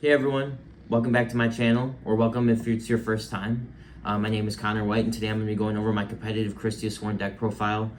Hey everyone, welcome back to my channel, or welcome if it's your first time. My name is Connor White, and today I'm going to be going over my competitive Lightsworn deck profile.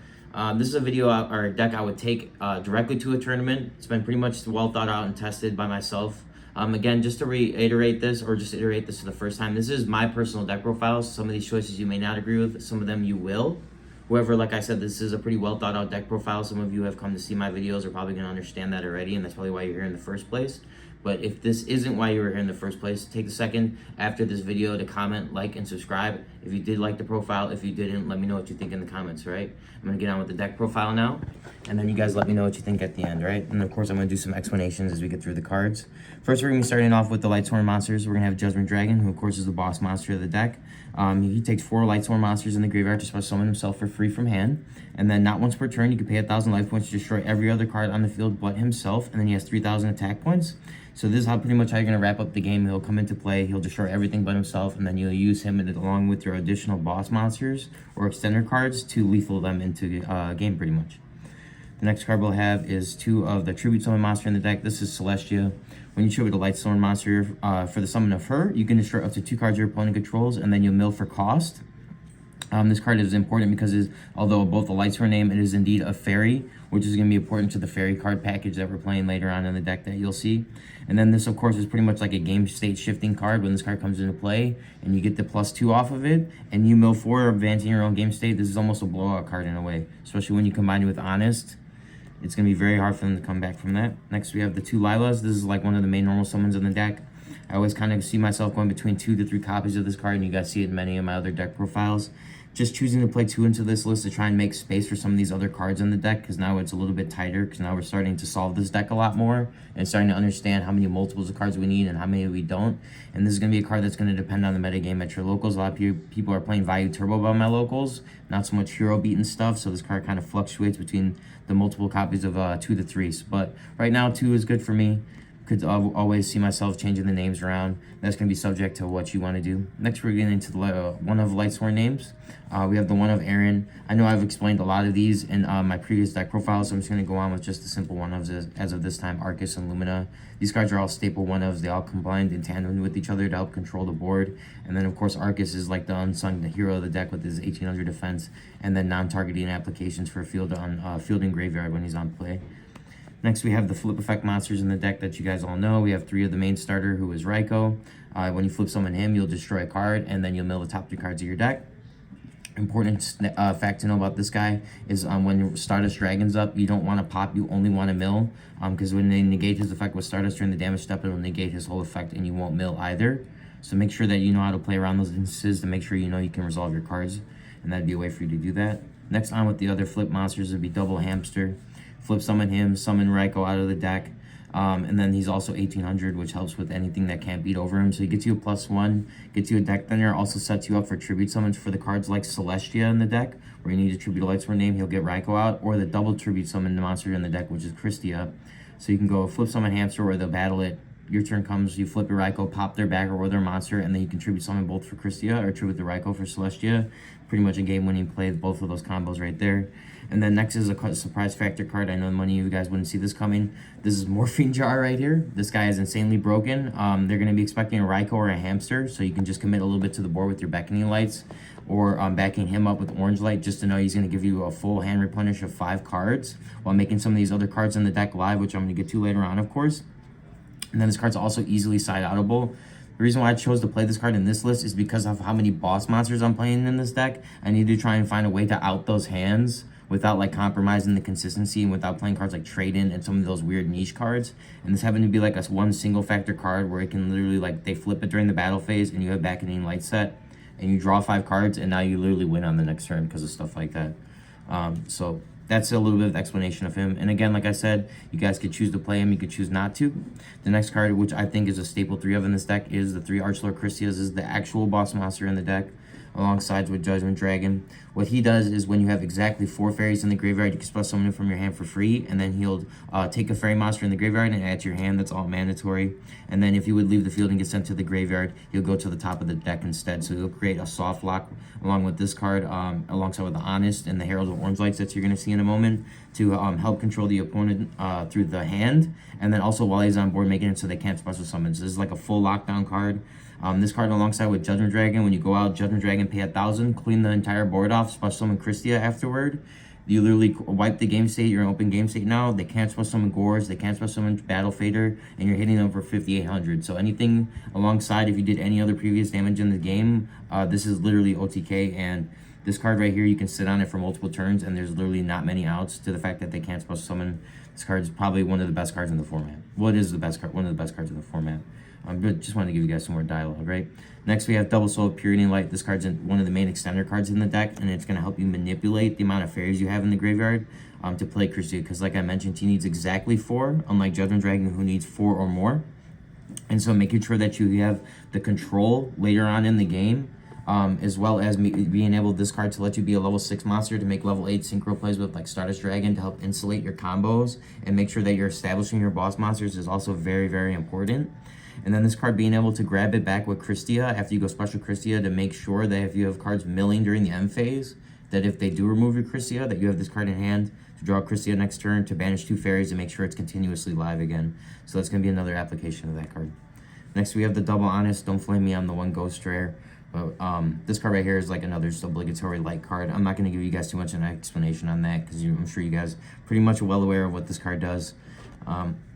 This is a video or a deck I would take directly to a tournament. It's been pretty much well thought out and tested by myself. Again, just to reiterate this, or just iterate this for the first time, this is my personal deck profile. Some of these choices you may not agree with, some of them you will. However, like I said, this is a pretty well thought out deck profile. Some of you have come to see my videos are probably going to understand that already, and that's probably why you're here in the first place. But if this isn't why you were here in the first place, take a second after this video to comment, like, and subscribe. If you did like the profile, if you didn't, let me know what you think in the comments, right? I'm going to get on with the deck profile now, and then you guys let me know what you think at the end, right? And of course, I'm going to do some explanations as we get through the cards. First, we're going to be starting off with the Lightsworn monsters. We're going to have Judgment Dragon, who of course is the boss monster of the deck. He takes 4 Lightsworn monsters in the graveyard to special summon himself for free from hand. And then not once per turn, you can pay 1,000 life points to destroy every other card on the field but himself. And then he has 3,000 attack points. So this is pretty much how you're going to wrap up the game. He'll come into play, he'll destroy everything but himself, and then you'll use him along with your additional boss monsters or extender cards to lethal them into game pretty much. The next card we'll have is 2 of the Tribute Summon monster in the deck. This is Celestia. When you tribute a Lightsworn monster for the summon of her, you can destroy up to 2 cards your opponent controls, and then you'll mill for cost. This card is important because although both a Lightsworn name, it is indeed a fairy, which is going to be important to the fairy card package that we're playing later on in the deck that you'll see. And then this, of course, is pretty much like a game state shifting card. When this card comes into play and you get the +2 off of it, and you mill 4, advancing your own game state, this is almost a blowout card in a way, especially when you combine it with Honest. It's going to be very hard for them to come back from that. Next, we have the 2 Lilas. This is like one of the main normal summons in the deck. I always kind of see myself going between 2 to 3 copies of this card, and you guys see it in many of my other deck profiles. Just choosing to play 2 into this list to try and make space for some of these other cards in the deck, because now it's a little bit tighter, because now we're starting to solve this deck a lot more and starting to understand how many multiples of cards we need and how many we don't. And this is going to be a card that's going to depend on the metagame at your locals. A lot of people are playing Value Turbo by my locals, not so much hero beaten stuff, so this card kind of fluctuates between the multiple copies of 2 to 3s. But right now 2 is good for me. Could always see myself changing the names around. That's going to be subject to what you want to do. Next, we're getting into the one of Lightsworn names. We have the one of Aaron. I know I've explained a lot of these in my previous deck profiles, so I'm just going to go on with just the simple one of as of this time, Arcus and Lumina. These cards are all staple one ofs. They all combined in tandem with each other to help control the board. And then, of course, Arcus is like the unsung hero of the deck with his 1800 defense, and then non-targeting applications for field and graveyard when he's on play. Next, we have the flip effect monsters in the deck that you guys all know. We have 3 of the main starter, who is Raikou. When you flip summon him, you'll destroy a card, and then you'll mill the top 3 cards of your deck. Important fact to know about this guy is when Stardust Dragon's up, you don't want to pop, you only want to mill. Because when they negate his effect with Stardust during the damage step, it will negate his whole effect, and you won't mill either. So make sure that you know how to play around those instances to make sure you know you can resolve your cards, and that'd be a way for you to do that. Next on with the other flip monsters would be Double Hamster. Flip summon him, summon Raikou out of the deck, and then he's also 1800, which helps with anything that can't beat over him. So he gets you a +1, gets you a deck thinner, also sets you up for tribute summons for the cards like Celestia in the deck, where you need to tribute a Lightsworn name, he'll get Raikou out, or the double tribute summon monster in the deck, which is Christia. So you can go flip summon Hamster, where they'll battle it. Your turn comes, you flip your Raikou, pop their bagger or their monster, and then you can tribute summon both for Christia or tribute the Raikou for Celestia. Pretty much a game-winning play, both of those combos right there. And then next is a surprise factor card. I know many of you guys wouldn't see this coming. This is Morphine Jar right here. This guy is insanely broken. They're going to be expecting a Raikou or a Hamster, so you can just commit a little bit to the board with your Beckoning Lights, or backing him up with Orange Light, just to know he's going to give you a full hand replenish of 5 cards, while making some of these other cards in the deck live, which I'm going to get to later on, of course. And then this card's also easily side-outable. The reason why I chose to play this card in this list is because of how many boss monsters I'm playing in this deck. I need to try and find a way to out those hands without like compromising the consistency and without playing cards like Trade-In and some of those weird niche cards. And this happened to be like a one single factor card where it can literally like they flip it during the battle phase and you have Beckoning Light set and you draw 5 cards and now you literally win on the next turn because of stuff like that. So that's a little bit of explanation of him. And again, like I said, you guys could choose to play him, you could choose not to. The next card, which I think is a staple 3 of in this deck, is the 3 Archlord Christias. This is the actual boss monster in the deck, alongside with Judgment Dragon. What he does is when you have exactly 4 fairies in the graveyard, you can special summon him from your hand for free, and then he'll take a fairy monster in the graveyard and add to your hand. That's all mandatory. And then if you would leave the field and get sent to the graveyard, he'll go to the top of the deck instead. So he'll create a soft lock along with this card, alongside with the Honest and the Herald of Orange Lights that you're going to see in a moment, to help control the opponent through the hand, and then also while he's on board, making it so they can't special summon. So this is like a full lockdown card. This card alongside with Judgment Dragon, when you go out, Judgment Dragon, pay 1,000, clean the entire board off, special summon Christia afterward. You literally wipe the game state, you're in open game state now. They can't special summon Gores, they can't special summon Battle Fader, and you're hitting them for 5,800. So anything alongside, if you did any other previous damage in the game, this is literally OTK, and this card right here, you can sit on it for multiple turns, and there's literally not many outs to the fact that they can't special summon. This card is probably one of the best cards in the format. Well, it is the best card, one of the best cards in the format. But just wanted to give you guys some more dialogue, right? Next, we have Double Soul Purity and Light. This card's one of the main extender cards in the deck, and it's going to help you manipulate the amount of fairies you have in the graveyard to play Christia. Because like I mentioned, he needs exactly 4, unlike Judgment Dragon, who needs 4 or more. And so making sure that you have the control later on in the game, as well as being able this card to let you be a level 6 monster to make level 8 synchro plays with like Stardust Dragon to help insulate your combos and make sure that you're establishing your boss monsters is also very, very important. And then this card being able to grab it back with Christia after you go special Christia to make sure that if you have cards milling during the end phase, that if they do remove your Christia, that you have this card in hand to draw Christia next turn to banish 2 fairies and make sure it's continuously live again. So that's going to be another application of that card. Next, we have the Double Honest. Don't flame me, I'm the one Ghost Rare. But this card right here is like another just obligatory light card. I'm not going to give you guys too much of an explanation on that because I'm sure you guys pretty much are well aware of what this card does.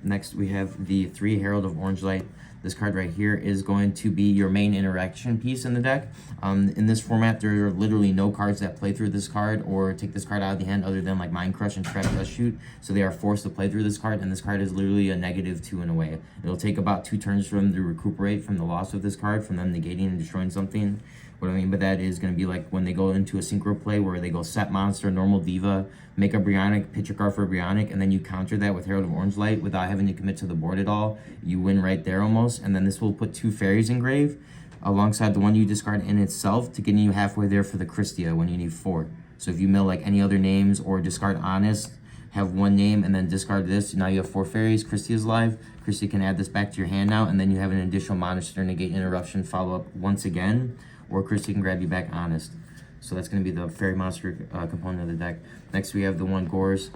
Next, we have the 3 Herald of Orange Light. This card right here is going to be your main interaction piece in the deck. In this format, there are literally no cards that play through this card or take this card out of the hand other than like Mind Crush and Trap Dust Shoot. So they are forced to play through this card, and this card is literally a -2 in a way. It'll take about 2 turns for them to recuperate from the loss of this card, from them negating and destroying something. What I mean by that is going to be like when they go into a synchro play where they go set monster, normal diva, make a Brionic, pitch a card for a Brionic, and then you counter that with Herald of Orange Light without having to commit to the board at all. You win right there almost, and then this will put 2 fairies in grave alongside the one you discard in itself to getting you halfway there for the Christia when you need 4. So if you mill like any other names or discard Honest, have 1 name and then discard this, now you have 4 fairies, Christia's live. Christia can add this back to your hand now, and then you have an additional monster negate interruption follow up once again, or Christia can grab you back Honest. So that's going to be the fairy monster component of the deck. Next, we have the one Gores.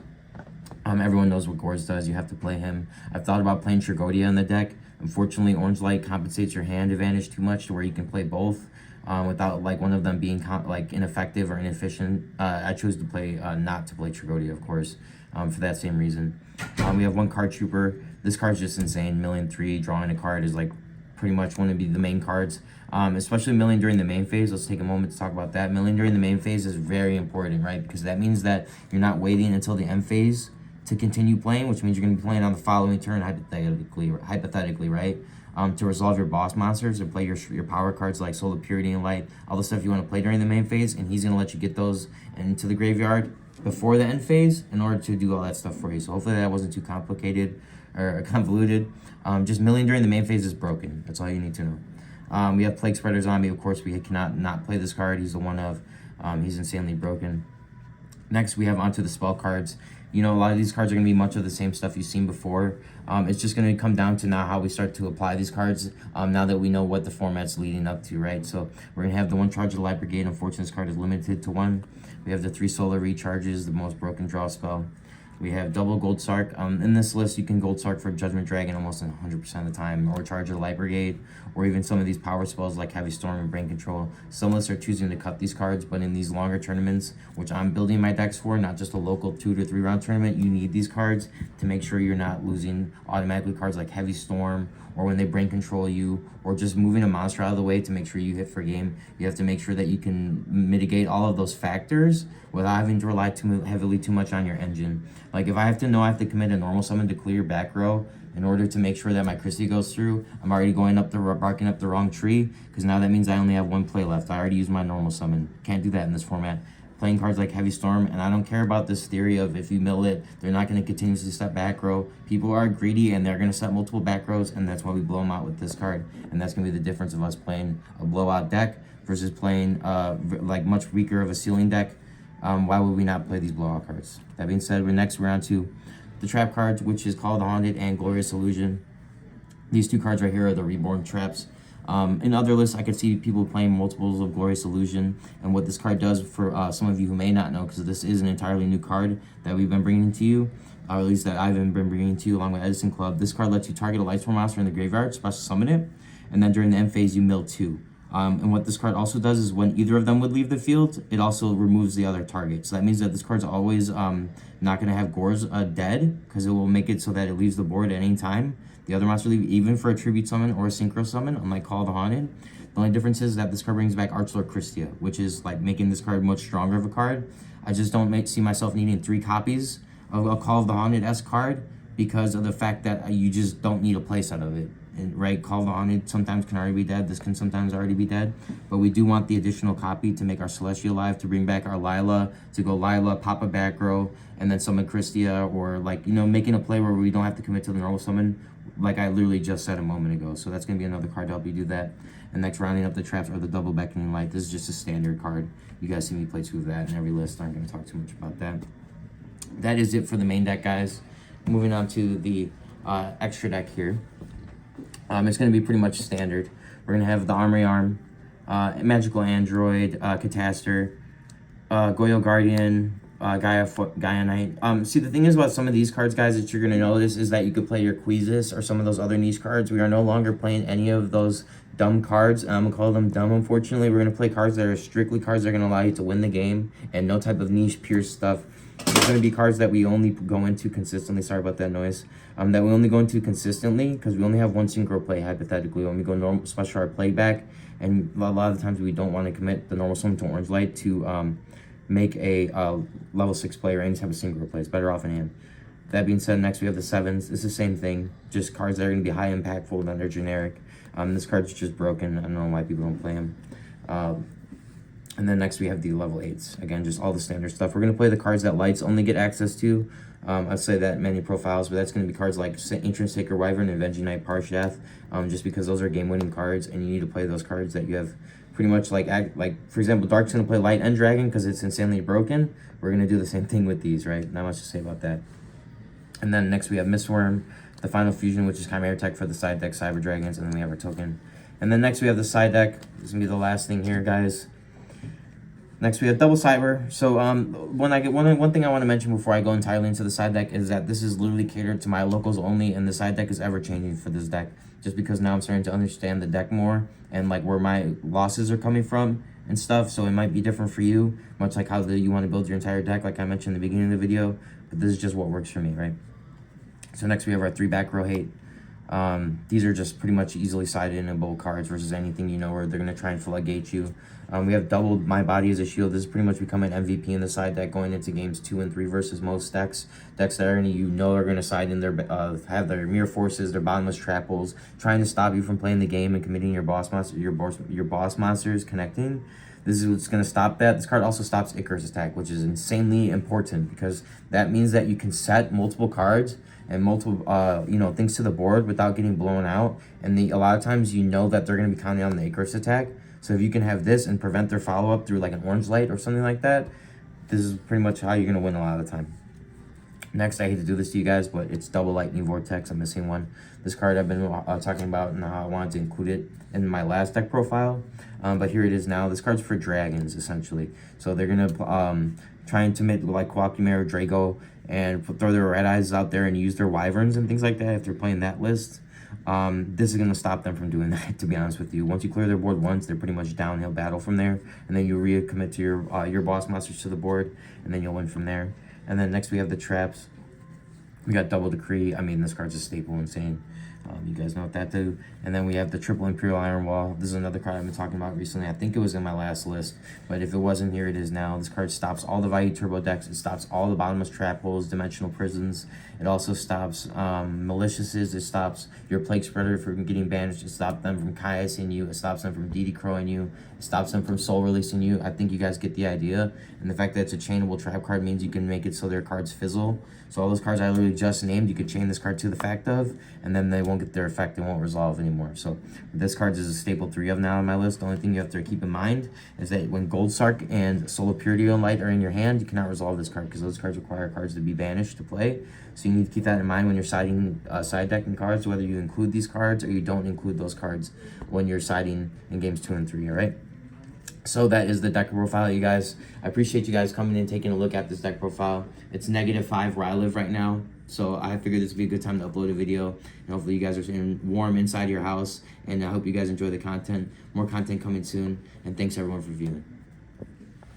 Everyone knows what Gores does. You have to play him. I've thought about playing Trigodia in the deck. Unfortunately, Orange Light compensates your hand advantage too much to where you can play both without like one of them being like ineffective or inefficient. I chose to play not to play Trigodia, of course, for that same reason. We have one Card Trooper. This card's just insane. 1,000,003. Drawing a card is like pretty much one of the main cards, especially milling during the main phase. Let's take a moment to talk about that. Milling during the main phase is very important, right? Because that means that you're not waiting until the end phase to continue playing, which means you're going to be playing on the following turn, hypothetically, right? To resolve your boss monsters and play your power cards like Soul of Purity and Light, all the stuff you want to play during the main phase, and he's going to let you get those into the graveyard before the end phase in order to do all that stuff for you. So hopefully that wasn't too complicated or convoluted. Just milling during the main phase is broken. That's all you need to know. We have Plague Spreader Zombie. Of course, we cannot not play this card. He's the one of. He's insanely broken. Next, we have onto the spell cards. You know, a lot of these cards are going to be much of the same stuff you've seen before. It's just going to come down to now how we start to apply these cards now that we know what the format's leading up to, right? So we're going to have the 1 Charge of the Light Brigade. Unfortunately, this card is limited to 1. We have the 3 Solar Recharges, the most broken draw spell. We have double Gold Sark. In this list, you can Gold Sark for Judgment Dragon almost 100% of the time, or Charge of the Light Brigade, or even some of these power spells like Heavy Storm and Brain Control. Some lists are choosing to cut these cards, but in these longer tournaments, which I'm building my decks for, not just a local 2 to 3 round tournament, you need these cards to make sure you're not losing automatically cards like Heavy Storm, or when they Brain Control you, or just moving a monster out of the way to make sure you hit for game. You have to make sure that you can mitigate all of those factors without having to rely too much on your engine. Like if I have to know I have to commit a normal summon to clear back row in order to make sure that my Christie goes through, I'm already barking up the wrong tree, because now that means I only have 1 play left. I already used my normal summon. Can't do that in this format. Playing cards like Heavy Storm, and I don't care about this theory of if you mill it, they're not going to continuously set back row. People are greedy and they're going to set multiple back rows, and that's why we blow them out with this card. And that's going to be the difference of us playing a blowout deck versus playing like much weaker of a ceiling deck. Why would we not play these blowout cards? That being said, we're on to the trap cards, which is called Haunted and Glorious Illusion. These 2 cards right here are the Reborn traps. In other lists, I could see people playing multiples of Glorious Illusion, and what this card does for some of you who may not know, because this is an entirely new card that we've been bringing to you, or at least that I've been bringing to you along with Edison Club. This card lets you target a Lightsworn monster in the graveyard, special summon it, and then during the end phase, you mill 2. And what this card also does is when either of them would leave the field, it also removes the other target. So that means that this card's always not going to have Gore's dead, because it will make it so that it leaves the board at any time. The other monster leave, even for a tribute summon or a synchro summon, unlike Call of the Haunted. The only difference is that this card brings back Archlord Christia, which is like making this card much stronger of a card. I just don't see myself needing 3 copies of a Call of the Haunted-esque card because of the fact that you just don't need a playset of it. And, right, Call of the Haunted sometimes can already be dead. This can sometimes already be dead. But we do want the additional copy to make our Celestial live, to bring back our Lila, to go Lila, pop a back row, and then summon Christia, or like, you know, making a play where we don't have to commit to the normal summon, like I literally just said a moment ago. So that's going to be another card to help you do that. And next, rounding up the traps are the Double Beckoning Light. This is just a standard card. You guys see me play 2 of that in every list. I'm not going to talk too much about that. That is it for the main deck, guys. Moving on to the extra deck here. It's going to be pretty much standard. We're going to have the Armory Arm, Magical Android, Catastor, Goyo Guardian, Gaia Knight. See, the thing is about some of these cards, guys, that you're going to notice is that you could play your Quizis or some of those other niche cards. We are no longer playing any of those dumb cards. I'm going to call them dumb, unfortunately. We're going to play cards that are strictly cards that are going to allow you to win the game, and no type of niche, pure stuff. There's going to be cards that we only go into consistently. Sorry about that noise. That we only go into consistently because we only have 1 synchro play, hypothetically. When we go normal special art playback, and a lot of the times we don't want to commit the normal summon to Orange Light to make a level 6 play or any type of synchro play. It's better off in hand. That being said, next we have the 7s. It's the same thing. Just cards that are going to be high impactful, then they're generic. This card's just broken. I don't know why people don't play them. And then next we have the level 8s. Again, just all the standard stuff. We're going to play the cards that lights only get access to. I'd say that many profiles, but that's going to be cards like Ancient Sacred Wyvern and Avenging Knight Parshath, just because those are game-winning cards, and you need to play those cards that you have pretty much like for example, Dark's going to play Light and Dragon because it's insanely broken. We're going to do the same thing with these, right? Not much to say about that. And then next we have Mistworm, the Final Fusion, which is Chimera Tech for the side deck, Cyber Dragons, and then we have our token. And then next we have the side deck. This is going to be the last thing here, guys. Next, we have Double Cyber. So, one thing I want to mention before I go entirely into the side deck is that this is literally catered to my locals only, and the side deck is ever changing for this deck. Just because now I'm starting to understand the deck more and like where my losses are coming from and stuff. So it might be different for you, much like how you want to build your entire deck, like I mentioned in the beginning of the video. But this is just what works for me, right? So next we have our 3 back row hate. These are just pretty much easily sided in bold cards versus anything, you know, where they're going to try and floodgate you. We have doubled My Body as a Shield. This is pretty much becoming MVP in the side deck going into games 2 and 3 versus most decks. Decks that are going to side in their, have their Mirror Forces, their Bottomless Trapples, trying to stop you from playing the game and committing your boss monsters connecting. This is what's going to stop that. This card also stops Icarus attack, which is insanely important because that means that you can set multiple cards and multiple things to the board without getting blown out. And a lot of times you know that they're going to be counting on the Icarus attack. So if you can have this and prevent their follow-up through like an Orange Light or something like that, this is pretty much how you're going to win a lot of the time. Next, I hate to do this to you guys, but it's Double Lightning Vortex. I'm missing one. This card I've been talking about and how I wanted to include it in my last deck profile. But here it is now. This card's for dragons, essentially. So they're going to try and commit like Quackmare or Drago and throw their red eyes out there and use their wyverns and things like that if they're playing that list. This is going to stop them from doing that, to be honest with you. Once you clear their board once, they're pretty much downhill battle from there. And then you recommit to your boss monsters to the board, and then you'll win from there. And then next we have the traps. We got Double Decree. I mean, this card's a staple, insane. You guys know what that do. And then we have the Triple Imperial Iron Wall. This is another card I've been talking about recently. I think it was in my last list, but if it wasn't, here it is now. This card stops all the Value Turbo decks. It stops all the Bottomless Trap Holes, Dimensional Prisons. It also stops Maliciouses. It stops your Plague Spreader from getting banished. It stops them from Kai-icing you. It stops them from DD Crowing you. It stops them from Soul Releasing you. I think you guys get the idea. And the fact that it's a chainable trap card means you can make it so their cards fizzle. So all those cards I literally just named, you could chain this card to the fact of, and then they won't won't get their effect, it won't resolve anymore. So this card is a staple 3 of now on my list. The only thing you have to keep in mind is that when Gold Sark and Soul of Purity and Light are in your hand, you cannot resolve this card because those cards require cards to be banished to play. So you need to keep that in mind when you're siding side decking cards, whether you include these cards or you don't include those cards when you're siding in games 2 and 3, all right? So that is the deck profile, you guys. I appreciate you guys coming in, taking a look at this deck profile. It's -5 where I live right now, so I figured this would be a good time to upload a video. And hopefully you guys are warm inside your house, and I hope you guys enjoy the content. More content coming soon, and thanks everyone for viewing.